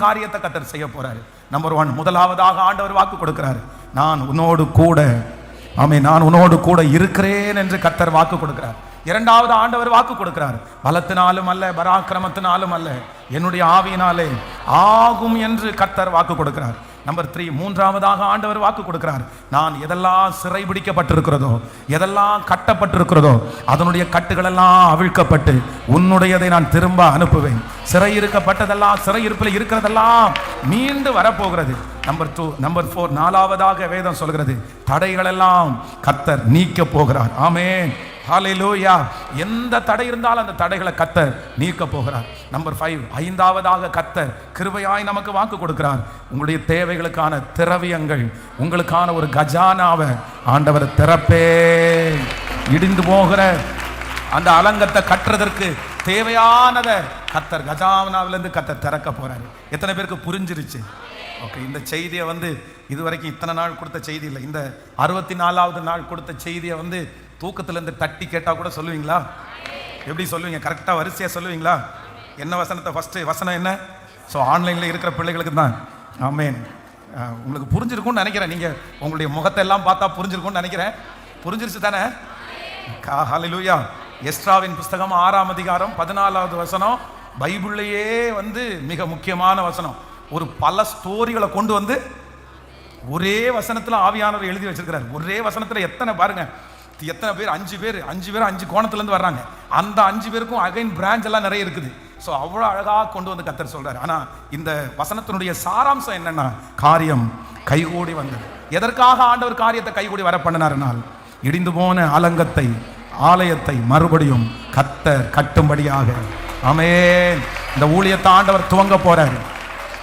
காரியத்தை கர்த்தர் செய்ய போறாரு. நம்பர் 1, முதலாவதாக ஆண்டவர் வாக்கு கொடுக்கிறார். நான் உன்னோடு கூட, ஆமென், நான் உன்னோடு கூட இருக்கிறேன் என்று கர்த்தர் வாக்கு கொடுக்கிறார். இரண்டாவது ஆண்டவர் வாக்கு கொடுக்கிறார். பலத்தினாலும் அல்ல, பராக்கிரமத்தினாலும் அல்ல, என்னுடைய ஆவியினாலே ஆகும் என்று கர்த்தர் வாக்கு கொடுக்கிறார். நம்பர் 3, மூன்றாவதாக ஆண்டவர் வாக்கு கொடுக்கிறார். நான் எதெல்லாம் சிறை பிடிக்கப்பட்டிருக்கிறதோ, எதெல்லாம் கட்டப்பட்டிருக்கிறதோ, அதனுடைய கட்டுகள் எல்லாம் அவிழ்க்கப்பட்டு உன்னுடையதை நான் திரும்ப அனுப்புவேன். சிறை இருக்கப்பட்டதெல்லாம், சிறை இருப்பில் இருக்கிறதெல்லாம் மீண்டு வரப்போகிறது. நம்பர் 2, நம்பர் 4, நாலாவதாக வேதம் சொல்கிறது, தடைகள் எல்லாம் கர்த்தர் நீக்க போகிறார். ஆமென், ஹல்லேலூயா. எந்த தடை இருந்தாலும் அந்த தடைகளை கர்த்தர் நீக்க போகிறார். நம்பர் 5, ஐந்தாவதாக கர்த்தர் கிருபையாய் நமக்கு வாக்கு கொடுக்கிறார். உங்களுடைய தேவைகளுக்கான திரவியங்கள், உங்களுக்கான ஒரு கஜானாவை ஆண்டவர் திறப்பே. இடிந்து போகிற அந்த அலங்கத்தை கட்டுறதற்கு தேவையானதை கர்த்தர் கஜானாவிலிருந்து கர்த்தர் திறக்க போறாரு. எத்தனை பேருக்கு புரிஞ்சிருச்சு? ஓகே, இந்த செய்தியை இதுவரைக்கும் இத்தனை நாள் கொடுத்த செய்தி இல்லை, இந்த 64வது நாள் கொடுத்த செய்தியை தூக்கத்திலேருந்து தட்டி கேட்டால் கூட சொல்லுவீங்களா? எப்படி சொல்லுவீங்க? கரெக்டாக வரிசையாக சொல்லுவீங்களா? என்ன வசனத்தை ஃபஸ்ட்டு வசனம் என்ன? ஸோ ஆன்லைனில் இருக்கிற பிள்ளைகளுக்கு தான். ஆமென், உங்களுக்கு புரிஞ்சிருக்கும்னு நினைக்கிறேன். நீங்கள் உங்களுடைய முகத்தை எல்லாம் பார்த்தா புரிஞ்சிருக்கும்னு நினைக்கிறேன். புரிஞ்சிருச்சு தானே? ஹல்லேலூயா. எஸ்றாவின் புஸ்தகம் 6ஆம் அதிகாரம் 14வது வசனம் பைபிள்லேயே மிக முக்கியமான வசனம். ஒரு பல ஸ்டோரிகளை கொண்டு ஒரே வசனத்தில் ஆவியானவர் எழுதி வச்சிருக்கிறார். ஒரே வசனத்தில் எத்தனை பாருங்க, எத்தனை பேர்? 5 பேர் 5 கோணத்துலேருந்து வர்றாங்க. அந்த 5 பேருக்கும் அகைன் பிரான்ச் எல்லாம் நிறைய இருக்குது. ஸோ அவ்வளோ அழகாக கொண்டு கர்த்தர் சொல்றாரு. ஆனால் இந்த வசனத்தினுடைய சாராம்சம் என்னன்னா, காரியம் கைகூடி வந்தது. எதற்காக ஆண்டவர் காரியத்தை கைகூடி வர பண்ணினார்னால், இடிந்து போன அலங்கத்தை, ஆலயத்தை மறுபடியும் கர்த்தர் கட்டும்படியாக. ஆமென். இந்த ஊழியத்தை ஆண்டவர் துவங்க போறாரு.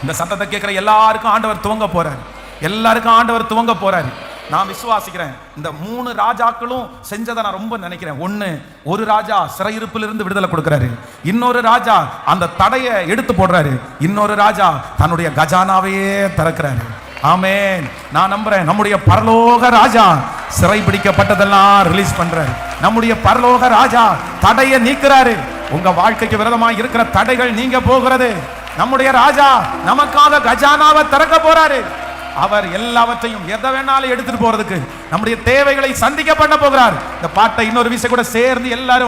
இந்த சத்தத்தை கேட்கிற எல்லாருக்கும் ஆண்டவர் துவங்க போறாரு. எல்லாருக்கும் ஆண்டவர் துவங்க போறாரு. நான் விசுவாசிக்கிறேன். இந்த 3 ராஜாக்களும் செஞ்சதை நான் ரொம்ப நினைக்கிறேன். ஒரு ராஜா சிறையிருப்பிலிருந்து விடுதலை கொடுக்கிறாரு. இன்னொரு ராஜா அந்த தடையை எடுத்து போடுறாரு. இன்னொரு ராஜா தன்னுடைய கஜானாவையே திறக்கிறாரு. ஆமென். நான் நம்புறேன், நம்முடைய பரலோக ராஜா சிறை பிடிக்கப்பட்டதெல்லாம் ரிலீஸ் பண்றாரு. நம்முடைய பரலோக ராஜா தடையை நீக்கிறாரு. உங்க வாழ்க்கைக்கு விரோதமாக இருக்கிற தடைகள் நீங்க போகிறது. நம்முடைய ராஜா நமக்காக கஜானாவை திறக்க போறாரு. அவர் எல்லாவற்றையும் எதை வேணாலும் எடுத்துட்டு போறதுக்கு நம்முடைய தேவைகளை சந்திக்க பண்ண போகிறார். இந்த பாட்டை இன்னொரு விஷயம் கூட சேர்ந்து எல்லாரும்